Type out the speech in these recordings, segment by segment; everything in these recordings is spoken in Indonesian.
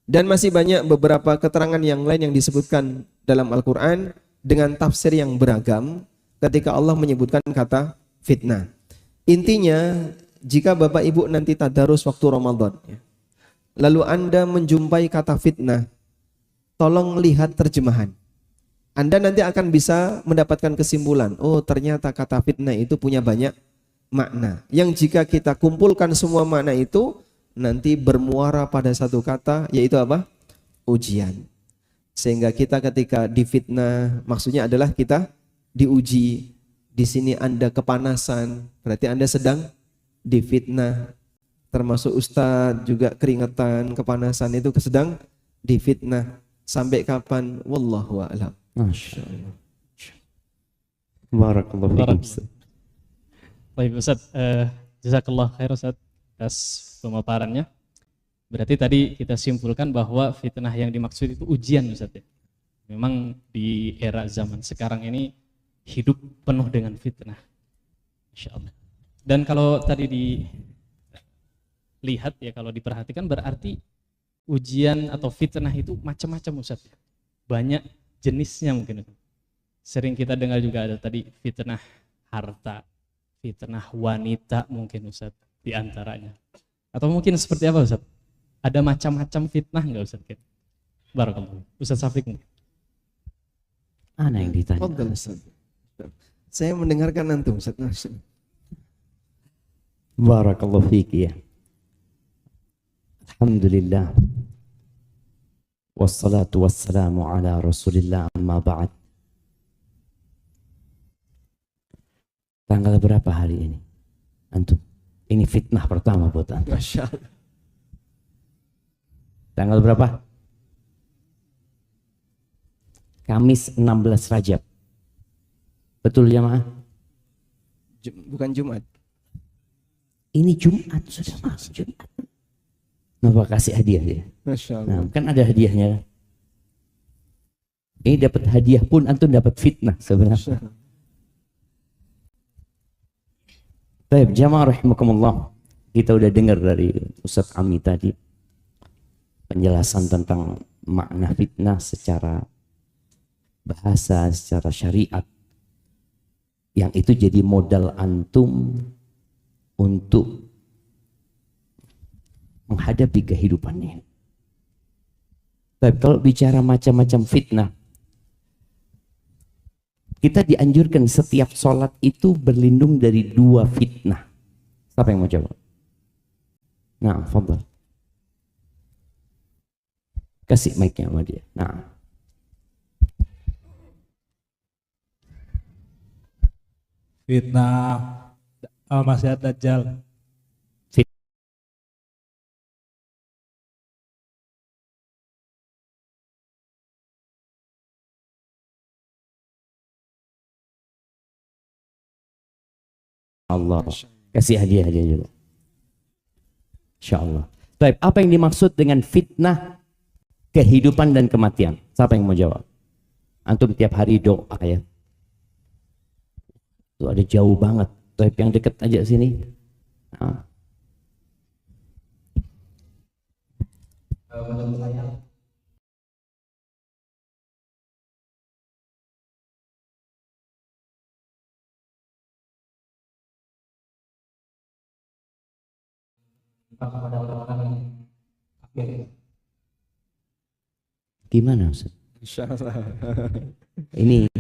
Dan masih banyak beberapa keterangan yang lain yang disebutkan dalam Al-Quran dengan tafsir yang beragam ketika Allah menyebutkan kata fitnah. Intinya, jika Bapak Ibu nanti tadarus waktu Ramadan, lalu Anda menjumpai kata fitnah, tolong lihat terjemahan. Anda nanti akan bisa mendapatkan kesimpulan, oh ternyata kata fitnah itu punya banyak makna. Yang jika kita kumpulkan semua makna itu, nanti bermuara pada satu kata, yaitu apa? Ujian. Sehingga kita ketika difitnah, maksudnya adalah kita diuji. Di sini Anda kepanasan, berarti Anda sedang difitnah. Termasuk ustadz juga keringetan, kepanasan itu sedang difitnah. Sampai kapan? Wallahu a'lam. Masya Allah. Barakallahu fiikum. Baik Ustaz, jazakallah khair Ustaz atas pemaparannya. Berarti tadi kita simpulkan bahwa fitnah yang dimaksud itu ujian Ustaz ya. Memang di era zaman sekarang ini hidup penuh dengan fitnah. Insya Allah. Dan kalau tadi dilihat ya, kalau diperhatikan berarti ujian atau fitnah itu macam-macam Ustaz ya. Banyak jenisnya mungkin. Sering kita dengar juga ada tadi fitnah harta, fitnah wanita mungkin Ustaz di antaranya. Atau mungkin seperti apa Ustaz? Ada macam-macam fitnah enggak Ustaz? Barakallahu. Ustaz Syafiq. Ana yang ditanya. Saya mendengarkan antum Ustaz. Barakallahu fiik ya. Alhamdulillah. Wassalatu wassalamu ala Rasulillah amma ba'd. Tanggal berapa hari ini? Antum. Ini fitnah pertama buat antum. Masya Allah. Tanggal berapa? Kamis 16 Rajab. Betul jamaah? Bukan Jumat. Ini Jumat sudah masuk Jumat. Kenapa kasih hadiah dia? Masya Allah. Nah, kan ada hadiahnya. Ini dapat hadiah pun antum dapat fitnah sebenarnya. Baik, jamaah rahimakumullah. Kita udah dengar dari Ustaz Ami tadi penjelasan tentang makna fitnah secara bahasa, secara syariat. Yang itu jadi modal antum untuk menghadapi kehidupannya. Tapi kalau bicara macam-macam fitnah, kita dianjurkan setiap sholat itu berlindung dari 2 fitnah. Siapa yang mau jawab? Nah, fadhal. Kasih mic-nya sama dia. Nah. Fitnah Al-Masih Ad-Dajjal. Allah kasih hadiah juga. Insyaallah. Baik, apa yang dimaksud dengan fitnah kehidupan dan kematian? Siapa yang mau jawab? Antum tiap hari doa ya. Itu ada jauh banget. Baik, yang dekat aja sini. Nah. Menurut saya kepada orang-orang yang kafir. Gimana Ustaz? Insyaallah. Ini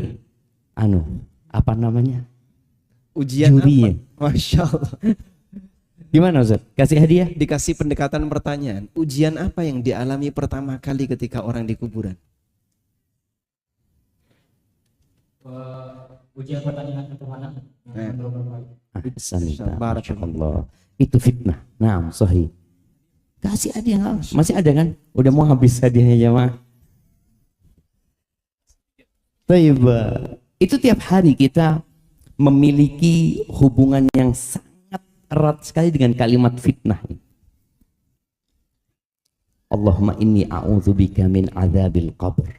apa namanya? Ujian jurinya. apa? Masya Allah. Gimana Ustaz? Kasih hadiah? Dikasih pendekatan pertanyaan. Ujian apa yang dialami pertama kali ketika orang di kuburan? Ujian pertanyaan ketuhanan. Masya Allah. Itu fitnah. Nah, sahih. Kasih hadiah. Masih ada kan? Udah mau habis hadiahnya jemaah. Baik. Itu tiap hari kita memiliki hubungan yang sangat erat sekali dengan kalimat fitnah. Allahumma inni a'udzubika min adzabil qabr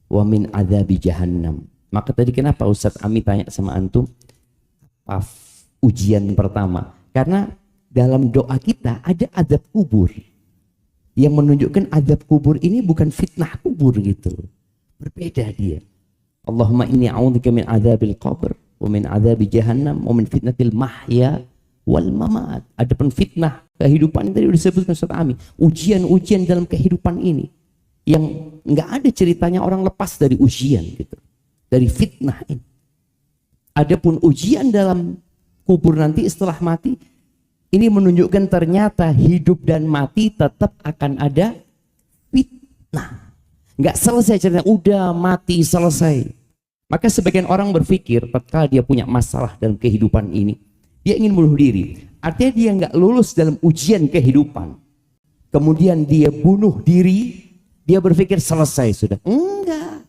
wa min adzabi jahannam. Maka tadi kenapa Ustaz Ami tanya sama antum ujian pertama? Karena dalam doa kita ada azab kubur. yang menunjukkan azab kubur ini bukan fitnah kubur gitu. Berbeda dia. Allahumma inni a'udzubika min adzabil qabr wa min adzabi jahannam wa min fitnatil mahya wal mamat. Adapun fitnah kehidupan yang tadi disebutkan Ustaz Ami, ujian-ujian dalam kehidupan ini yang nggak ada ceritanya orang lepas dari ujian gitu, dari fitnah ini. Adapun ujian dalam kubur nanti setelah mati, ini menunjukkan ternyata hidup dan mati tetap akan ada fitnah. Nggak selesai cerita, udah mati selesai. Maka sebagian orang berpikir tatkala dia punya masalah dalam kehidupan ini, dia ingin bunuh diri. Artinya dia nggak lulus dalam ujian kehidupan. Kemudian dia bunuh diri, dia berpikir selesai sudah. Enggak.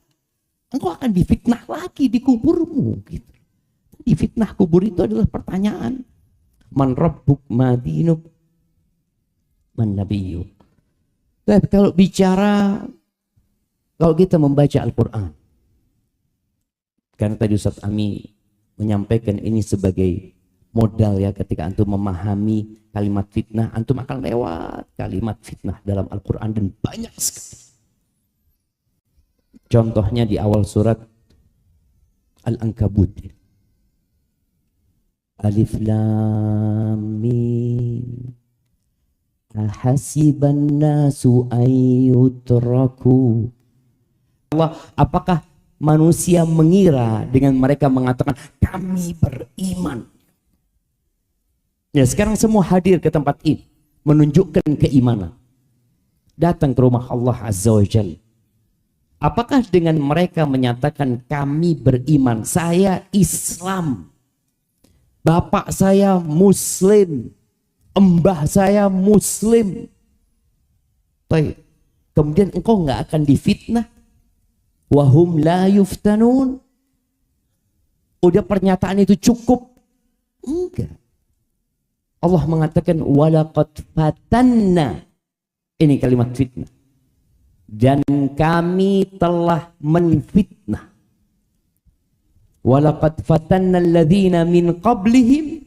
Engkau akan difitnah lagi di kuburmu. Gitu. Di fitnah kubur itu adalah pertanyaan. Man rabbuk ma dinuk man nabiyyuk. Tapi kalau bicara, kalau kita membaca Al-Quran, karena tadi Ustaz Ami menyampaikan ini sebagai modal ya, ketika antum memahami kalimat fitnah, antum akan lewat kalimat fitnah dalam Al-Quran dan banyak sekali. Contohnya di awal surat Al-Ankabut. Alif Lam Mim. Ahasiban nasu ayyutraku. Allah, apakah manusia mengira dengan mereka mengatakan kami beriman? Ya, sekarang semua hadir ke tempat ini menunjukkan keimanan. Datang ke rumah Allah Azza wa Jalla. Apakah dengan mereka menyatakan kami beriman, saya Islam, bapak saya Muslim, embah saya Muslim, baik, kemudian engkau nggak akan difitnah? Wahum la yuftanun. Udah pernyataan itu cukup? Enggak. Allah mengatakan walaqad fatanna. Ini kalimat fitnah. Dan kami telah menfitnah. Walaqad fatanna alladhina min qablihim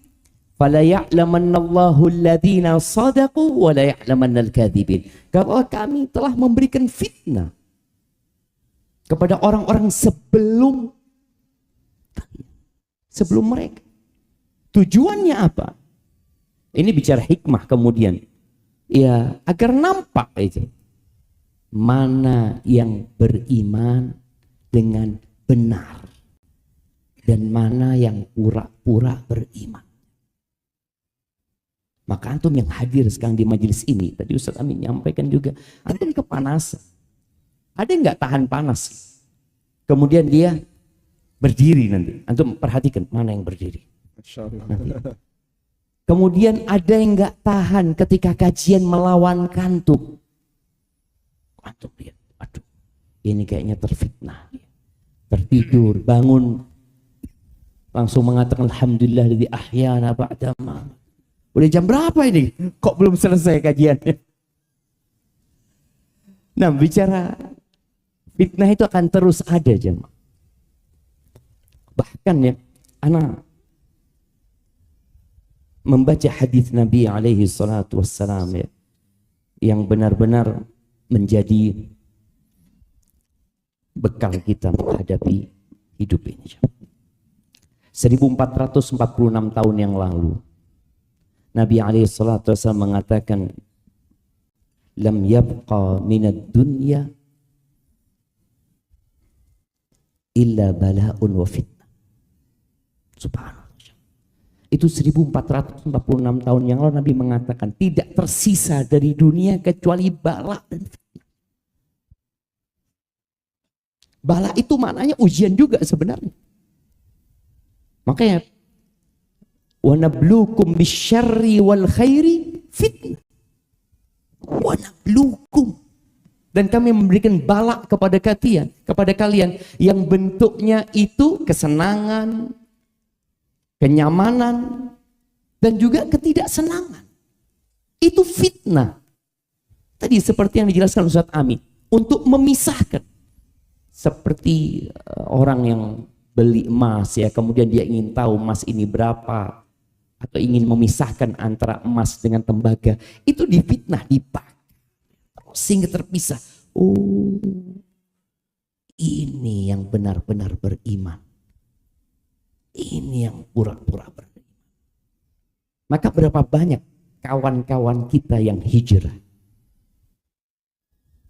fala ya'lamanna Allahu alladhina sadaqu wa la ya'lamanna al-kadhibin. Kalau kami telah memberikan fitnah kepada orang-orang sebelum mereka. Tujuannya apa? Ini bicara hikmah kemudian. Ya, agar nampak itu. Mana yang beriman dengan benar dan mana yang pura-pura beriman. Maka antum yang hadir sekarang di majelis ini, tadi Ustaz Amin nyampaikan juga, antum kepanasan. Ada yang nggak tahan panas? Kemudian dia berdiri nanti. Antum perhatikan mana yang berdiri. Kemudian ada yang nggak tahan ketika kajian melawan kantuk. Antum lihat, aduh, ini kayaknya terfitnah. Tertidur, bangun, langsung mengatakan Alhamdulillah ladzi ahyana ba'da ma. Udah jam berapa ini? Kok belum selesai kajiannya? Nah, bicara fitnah itu akan terus ada, jemaah. Bahkan ya, anak membaca hadis Nabi alaihi salatu wassalam ya, yang benar-benar menjadi bekal kita menghadapi hidup ini. 1446 tahun yang lalu, Nabi alaihi salatu wassalam mengatakan, lam yabqa minad dunya illa bala'un wa fitnah. Subhanallah. Itu 1446 tahun yang lalu Nabi mengatakan tidak tersisa dari dunia kecuali bala dan fitnah. Bala itu maknanya ujian juga sebenarnya. Makanya wa nabluukum bisyarri wal khairi fitnah. Wa nabluukum. Dan kami memberikan bala kepada kalian yang bentuknya itu kesenangan, kenyamanan, dan juga ketidaksenangan. Itu fitnah. Tadi seperti yang dijelaskan Ustaz Amin, untuk memisahkan. Seperti orang yang beli emas ya, kemudian dia ingin tahu emas ini berapa, atau ingin memisahkan antara emas dengan tembaga, itu difitnah, dipakai. sehingga terpisah. Oh, ini yang benar-benar beriman. Ini yang pura-pura beriman. Maka berapa banyak kawan-kawan kita yang hijrah,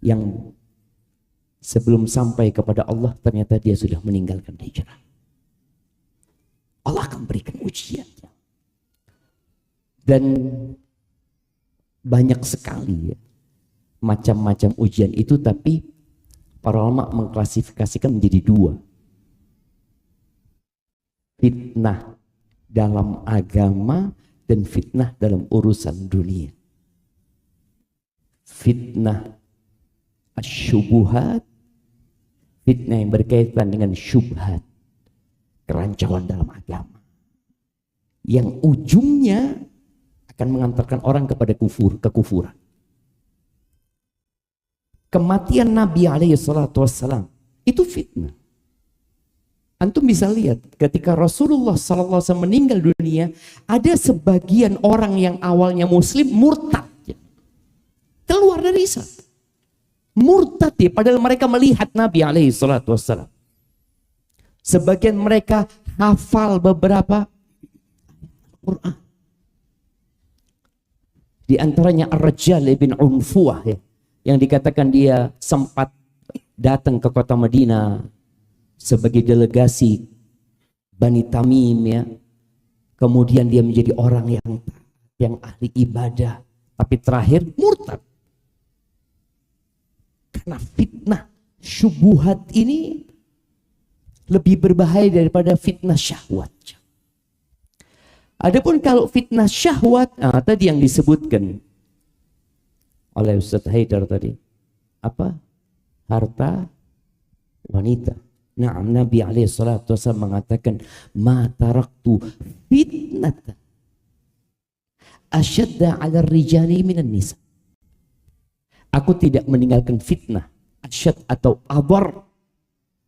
yang sebelum sampai kepada Allah ternyata dia sudah meninggalkan hijrah. Allah akan berikan ujiannya. Dan banyak sekali ya, macam-macam ujian itu, tapi para ulama mengklasifikasikan menjadi dua. Fitnah dalam agama dan fitnah dalam urusan dunia. Fitnah asyubuhat, fitnah yang berkaitan dengan syubhat, kerancuan dalam agama, yang ujungnya akan mengantarkan orang kepada kekufuran. Kematian Nabi alaihi salatu wassalam itu fitnah. Antum bisa lihat ketika Rasulullah sallallahu alaihi wasallam meninggal dunia, ada sebagian orang yang awalnya muslim murtad, keluar dari Islam, murtad ya, padahal mereka melihat Nabi alaihi salatu wassalam. Sebagian mereka hafal beberapa Quran. Di antaranya Ar-Rajjal ibn Unfuah ya, yang dikatakan dia sempat datang ke kota Madinah sebagai delegasi Bani Tamim ya. Kemudian dia menjadi orang yang ahli ibadah, tapi terakhir murtad. Karena fitnah syubhat ini lebih berbahaya daripada fitnah syahwat. Adapun kalau fitnah syahwat, tadi yang disebutkan oleh Ustaz Haidar tadi, apa? Harta wanita. Nah, Nabi alaihi salatu wasallam mengatakan, "Ma taraktu fitnatan asyadda 'ala rijali minan nisa." Aku tidak meninggalkan fitnah asyad atau adhar,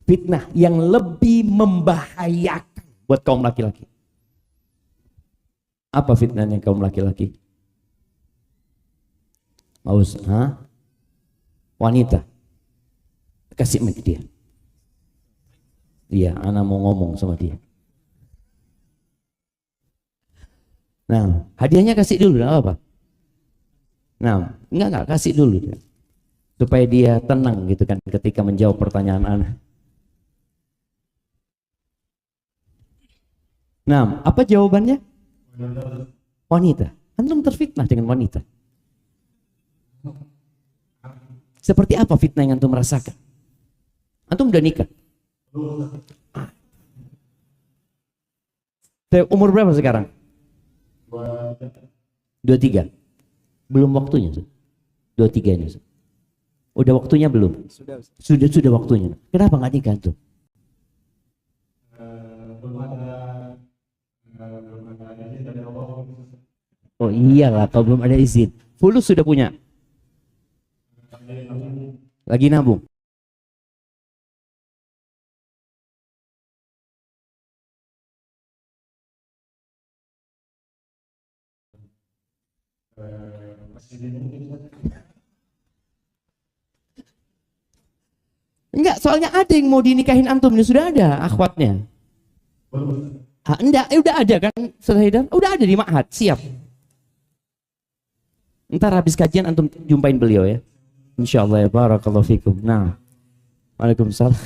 fitnah yang lebih membahayakan buat kaum laki-laki. Apa fitnahnya kaum laki-laki? Wanita. Kasih mic dia. Iya, ana mau ngomong sama dia. Nah, hadiahnya kasih dulu, enggak apa? Nah, enggak kasih dulu dia. Supaya dia tenang gitu kan ketika menjawab pertanyaan ana. Nah, apa jawabannya? Wanita. Antum terfitnah dengan wanita. Seperti apa fitnah yang antum rasakan? Antum udah nikah? Umur berapa sekarang? 23. Belum waktunya. 23 ini. Udah waktunya belum? Sudah waktunya. Kenapa nggak nikah tuh? Oh iyalah, kalau belum ada izin. Fulus sudah punya? Lagi nabung? Enggak, soalnya ada yang mau dinikahin antum, ini sudah ada akhwatnya. Enggak, udah ada kan, Ustaz Haidar? Udah ada di Ma'had, siap. Ntar habis kajian antum jumpain beliau ya. Insyaallah ya, barakallahu fikum. Nah, waalaikumsalam.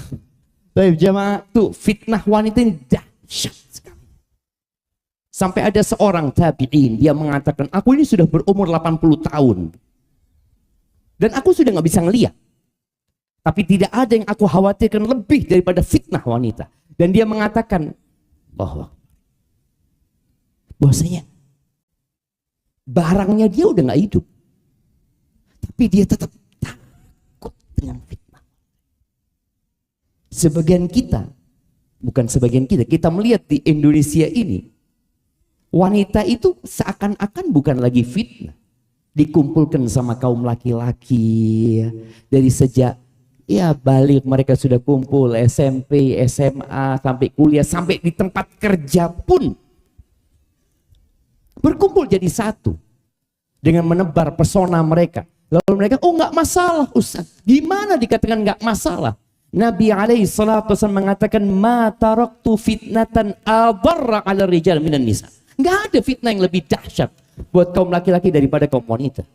Baik jamaah, tuh fitnah wanita ini dahsyat sekali. Sampai ada seorang tabi'in, dia mengatakan, aku ini sudah berumur 80 tahun. Dan aku sudah nggak bisa ngelihat. Tapi tidak ada yang aku khawatirkan lebih daripada fitnah wanita. Dan dia mengatakan, bahwasanya barangnya dia udah nggak hidup, tapi dia tetap takut dengan fitnah. Sebagian kita, bukan sebagian kita melihat di Indonesia ini, wanita itu seakan-akan bukan lagi fitnah, dikumpulkan sama kaum laki-laki dari sejak balik mereka sudah kumpul SMP, SMA, sampai kuliah, sampai di tempat kerja pun berkumpul jadi satu dengan menebar pesona mereka. Lalu mereka, oh nggak masalah Ustaz. Gimana dikatakan nggak masalah? Nabi alaihi salatu wasallam mengatakan, ma taraktu fitnatan adarra ala rijal minan nisa. Nggak ada fitnah yang lebih dahsyat buat kaum laki-laki daripada kaum wanita.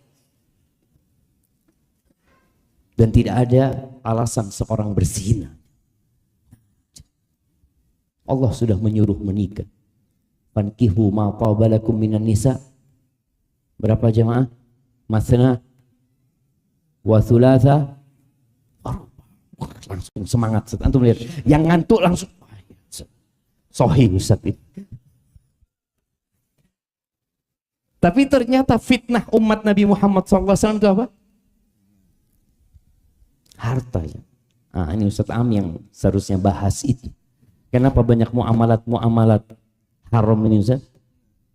Dan tidak ada alasan seorang berzina. Allah sudah menyuruh menikah. Fankihu ma tawbalakum minan nisa. Berapa jemaah? Masna wa thulatha. Langsung semangat. Antum lihat, yang ngantuk langsung sahih Ustaz itu. Tapi ternyata fitnah umat Nabi Muhammad SAW itu apa? Harta ya. Nah, ini Ustaz Am yang seharusnya bahas itu. Kenapa banyak muamalat haram ini Ustaz?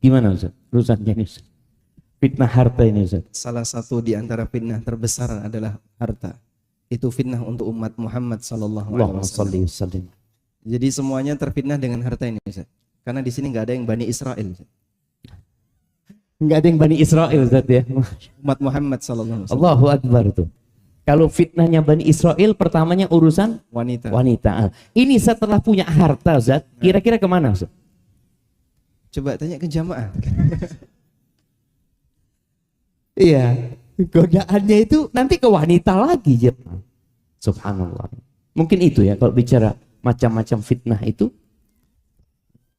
Gimana Ustaz? Urusannya ini Ustaz. Fitnah harta ini Ustaz. Salah satu di antara fitnah terbesar adalah harta. Itu fitnah untuk umat Muhammad sallallahu alaihi wasallam. Jadi semuanya terfitnah dengan harta ini Ustaz. Karena di sini nggak ada yang Bani Israel Ustaz. Nggak ada yang Bani Israel Ustaz ya. Umat Muhammad sallallahu alaihi wasallam. Allahu Akbar tuh. Kalau fitnahnya Bani Israel pertamanya urusan wanita. Ini setelah punya harta Ustaz, kira-kira kemana Ustaz? Coba tanya ke jamaah. Iya, godaannya itu nanti ke wanita lagi ya. Subhanallah. Mungkin itu ya kalau bicara macam-macam fitnah itu.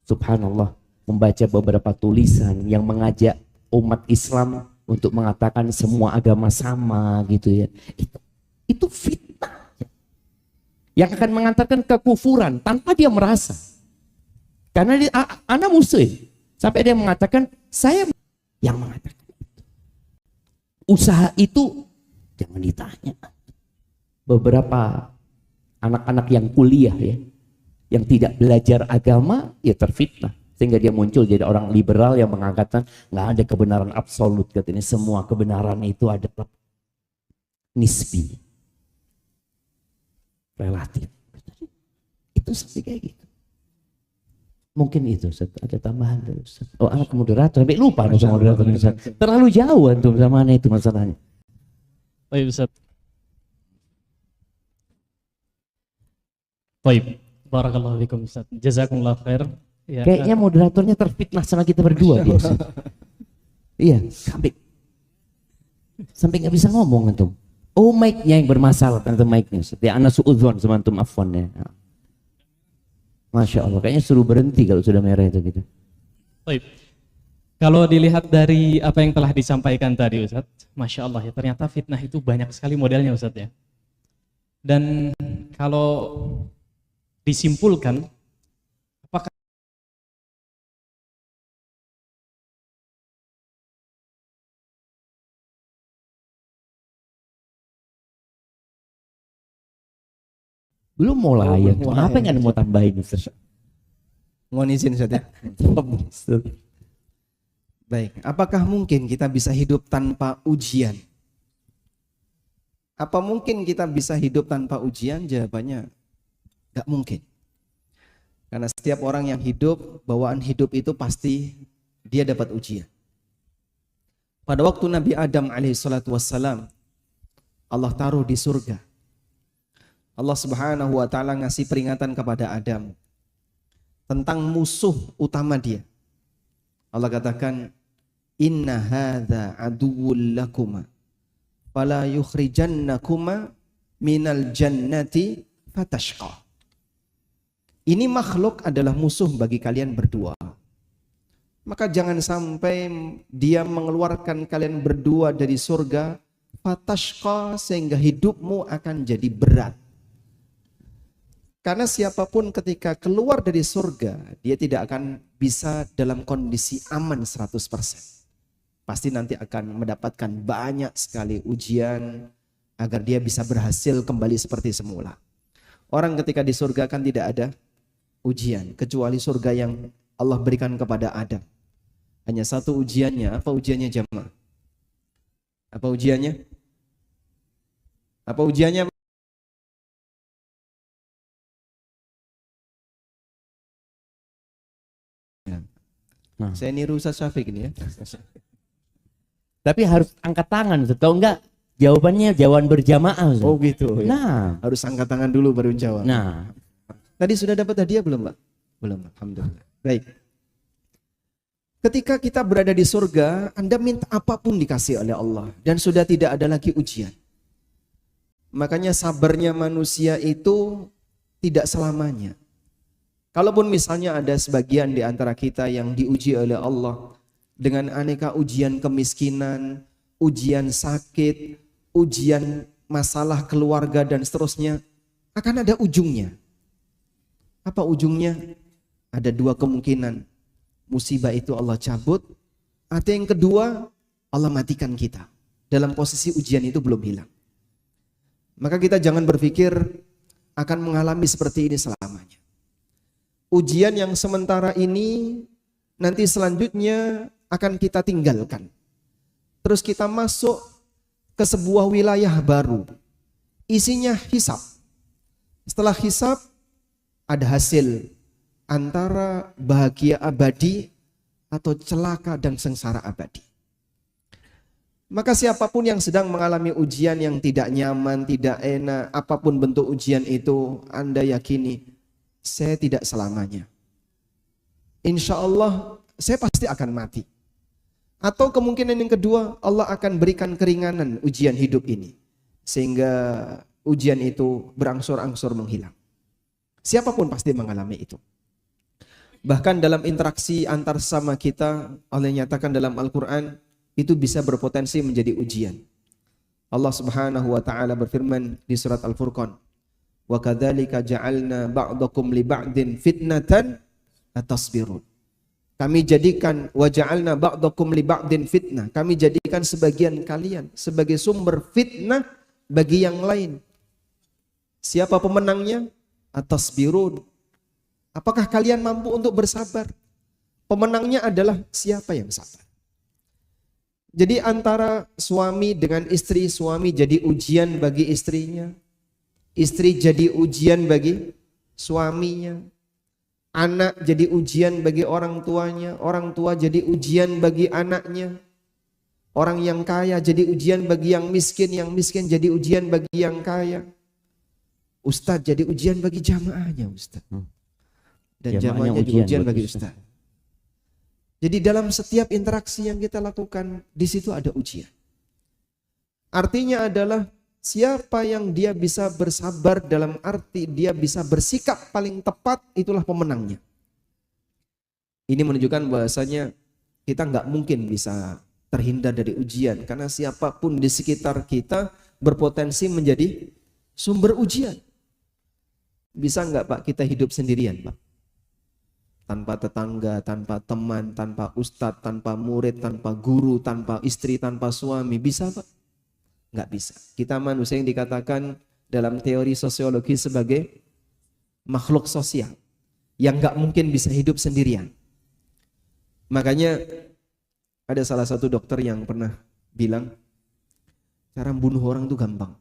Subhanallah, membaca beberapa tulisan yang mengajak umat Islam untuk mengatakan semua agama sama gitu ya. Itu fitnah. Yang akan mengantarkan kekufuran tanpa dia merasa. Karena dia anak muslim. Sampai dia mengatakan saya yang mengatakan usaha itu jangan ditanya. Beberapa anak-anak yang kuliah ya, yang tidak belajar agama ya terfitnah, sehingga dia muncul jadi orang liberal yang mengatakan nggak ada kebenaran absolut, katanya semua kebenaran itu adalah nisbi, relatif. Itu seperti kayak gitu. Mungkin itu Ustaz, ada tambahan dari Ustaz. Oh, anak moderator, sampai lupa sama moderator Ustaz. Terlalu jauh antum sama mana itu masalahnya. Baik Ustaz. Baik. Barakallahu fikum Ustaz. Jazakumullah khair. Ya, Kayaknya moderatornya terfitnah sama kita berdua dia. Ustaz. Iya, sampai nggak bisa ngomong antum. Oh, mic-nya yang bermasalah antum mic-nya. Ya ana suudzon sama antum afwan ya. Masya Allah, kayaknya suruh berhenti kalau sudah merah itu gitu. baik. Kalau dilihat dari apa yang telah disampaikan tadi Ustaz, Masya Allah ya, ternyata fitnah itu banyak sekali modelnya Ustaz ya. Dan kalau disimpulkan, apakah Belum mulai ya. Apa yang mau tambahin Ustaz? Mohon izin Ustaz ya. Baik, apakah mungkin kita bisa hidup tanpa ujian? Apa mungkin kita bisa hidup tanpa ujian? Jawabannya gak mungkin. Karena setiap orang yang hidup, bawaan hidup itu pasti dia dapat ujian. Pada waktu Nabi Adam alaihissalatu wassalam, Allah taruh di surga. Allah subhanahu wa ta'ala ngasih peringatan kepada Adam tentang musuh utama dia. Allah katakan, inna hadza aduwwul lakuma fala yukhrijannakuma minal jannati fatashqa. Ini makhluk adalah musuh bagi kalian berdua. Maka jangan sampai dia mengeluarkan kalian berdua dari surga fatashqa, sehingga hidupmu akan jadi berat. Karena siapapun ketika keluar dari surga, dia tidak akan bisa dalam kondisi aman 100%. Pasti nanti akan mendapatkan banyak sekali ujian agar dia bisa berhasil kembali seperti semula. Orang ketika di surga kan tidak ada ujian, kecuali surga yang Allah berikan kepada Adam. Hanya satu ujiannya. Apa ujiannya jemaah? Apa ujiannya? Apa ujiannya? Saya niru Ustaz Syafiq ini ya. Tapi harus angkat tangan, kalau enggak Jawabannya jawaban berjamaah. Ustaz. Oh gitu ya. Nah, Harus angkat tangan dulu baru jawab. nah, Tadi sudah dapat hadiah belum, Pak? Belum, alhamdulillah. Baik. Ketika kita berada di surga, Anda minta apapun dikasih oleh Allah dan sudah tidak ada lagi ujian. Makanya sabarnya manusia itu tidak selamanya. Kalaupun misalnya ada sebagian di antara kita yang diuji oleh Allah dengan aneka ujian kemiskinan, ujian sakit, ujian masalah keluarga dan seterusnya, akan ada ujungnya. Apa ujungnya? Ada dua kemungkinan. Musibah itu Allah cabut, atau yang kedua Allah matikan kita. Dalam posisi ujian itu belum hilang. Maka kita jangan berpikir akan mengalami seperti ini selamanya. Ujian yang sementara ini nanti selanjutnya akan kita tinggalkan. Terus kita masuk ke sebuah wilayah baru. Isinya hisab. Setelah hisab ada hasil antara bahagia abadi atau celaka dan sengsara abadi. Maka siapapun yang sedang mengalami ujian yang tidak nyaman, tidak enak, apapun bentuk ujian itu, Anda yakini, saya tidak selamanya. Insya Allah saya pasti akan mati. Atau kemungkinan yang kedua, Allah akan berikan keringanan ujian hidup ini. Sehingga ujian itu berangsur-angsur menghilang. Siapapun pasti mengalami itu. Bahkan dalam interaksi antar sesama kita, Allah nyatakan dalam Al-Quran, itu bisa berpotensi menjadi ujian. Allah Subhanahu wa taala berfirman di surat Al-Furqan, "Wa kadzalika ja'alna ba'dakum li ba'din fitnatan atasbirun." Kami jadikan wa ja'alna ba'dakum li ba'din fitnah. Kami jadikan sebagian kalian sebagai sumber fitnah bagi yang lain. Siapa pemenangnya? Atasbirun. Apakah kalian mampu untuk bersabar? Pemenangnya adalah siapa yang sabar. Jadi antara suami dengan istri, suami jadi ujian bagi istrinya, istri jadi ujian bagi suaminya, anak jadi ujian bagi orang tuanya, orang tua jadi ujian bagi anaknya, orang yang kaya jadi ujian bagi yang miskin jadi ujian bagi yang kaya, ustadz jadi ujian bagi jamaahnya ustadz. Dan jamaahnya juga ujian bagi ustaz. Jadi dalam setiap interaksi yang kita lakukan, di situ ada ujian. Artinya adalah siapa yang dia bisa bersabar dalam arti dia bisa bersikap paling tepat, itulah pemenangnya. Ini menunjukkan bahwasanya kita nggak mungkin bisa terhindar dari ujian, karena siapapun di sekitar kita berpotensi menjadi sumber ujian. Bisa nggak Pak kita hidup sendirian Pak? Tanpa tetangga, tanpa teman, tanpa ustadz, tanpa murid, tanpa guru, tanpa istri, tanpa suami. Bisa Pak? Nggak bisa. Kita manusia yang dikatakan dalam teori sosiologi sebagai makhluk sosial yang nggak mungkin bisa hidup sendirian. Makanya ada salah satu dokter yang pernah bilang, cara membunuh orang itu gampang.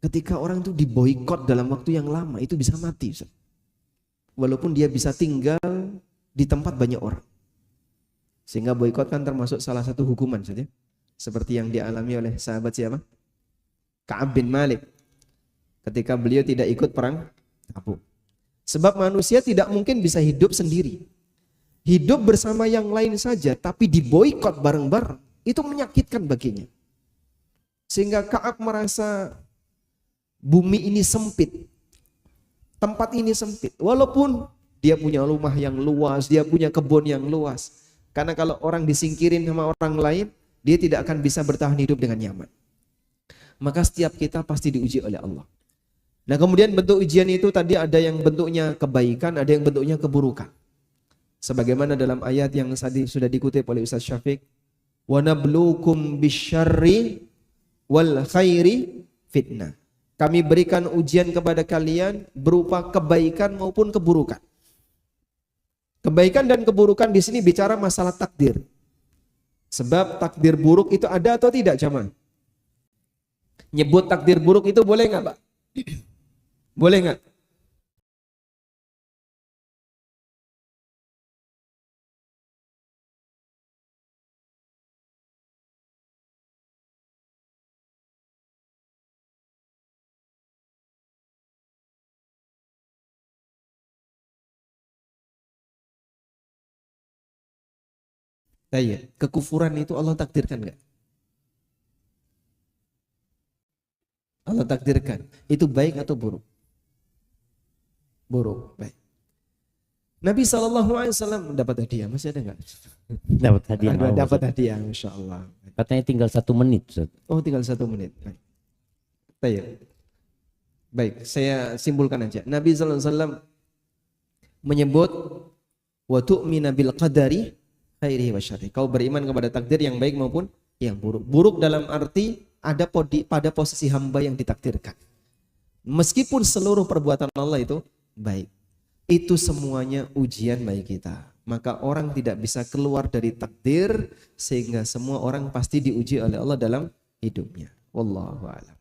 Ketika orang itu diboikot dalam waktu yang lama, itu bisa mati Ustaz. Walaupun dia bisa tinggal di tempat banyak orang. Sehingga boikot kan termasuk salah satu hukuman saja. Seperti yang dialami oleh sahabat siapa? Ka'ab bin Malik. Ketika beliau tidak ikut perang Tabuk. Sebab manusia tidak mungkin bisa hidup sendiri. Hidup bersama yang lain saja, tapi diboikot bareng-bareng, itu menyakitkan baginya. Sehingga Ka'ab merasa bumi ini sempit. Tempat ini sempit, walaupun dia punya rumah yang luas, dia punya kebun yang luas. Karena kalau orang disingkirin sama orang lain, dia tidak akan bisa bertahan hidup dengan nyaman. Maka setiap kita pasti diuji oleh Allah. Nah kemudian bentuk ujian itu tadi ada yang bentuknya kebaikan, ada yang bentuknya keburukan. Sebagaimana dalam ayat yang tadi sudah dikutip oleh Ustaz Syafiq, wa nabluukum bisyarri wal khairi fitnah. Kami berikan ujian kepada kalian berupa kebaikan maupun keburukan. Kebaikan dan keburukan di sini bicara masalah takdir. Sebab takdir buruk itu ada atau tidak jamaah? Nyebut takdir buruk itu boleh nggak Pak? Boleh nggak? Tayyib. Kekufuran itu Allah takdirkan nggak? Allah takdirkan. Itu baik atau buruk? Buruk. Baik. Nabi SAW dapat hadiah. Masih ada nggak? Dapat hadiah. Ada, mau, dapat Ustaz. hadiah. Masya Allah. Katanya tinggal 1 menit, Ustaz. Oh, tinggal 1 menit. Baik. Tayyib. Baik. Saya simpulkan aja. Nabi SAW menyebut wa tu'mina bil qadari khairihi wa syarrihi. Kau beriman kepada takdir yang baik maupun yang buruk. Buruk dalam arti ada pada posisi hamba yang ditakdirkan. Meskipun seluruh perbuatan Allah itu baik, itu semuanya ujian bagi kita. Maka orang tidak bisa keluar dari takdir, sehingga semua orang pasti diuji oleh Allah dalam hidupnya. Wallahu a'lam.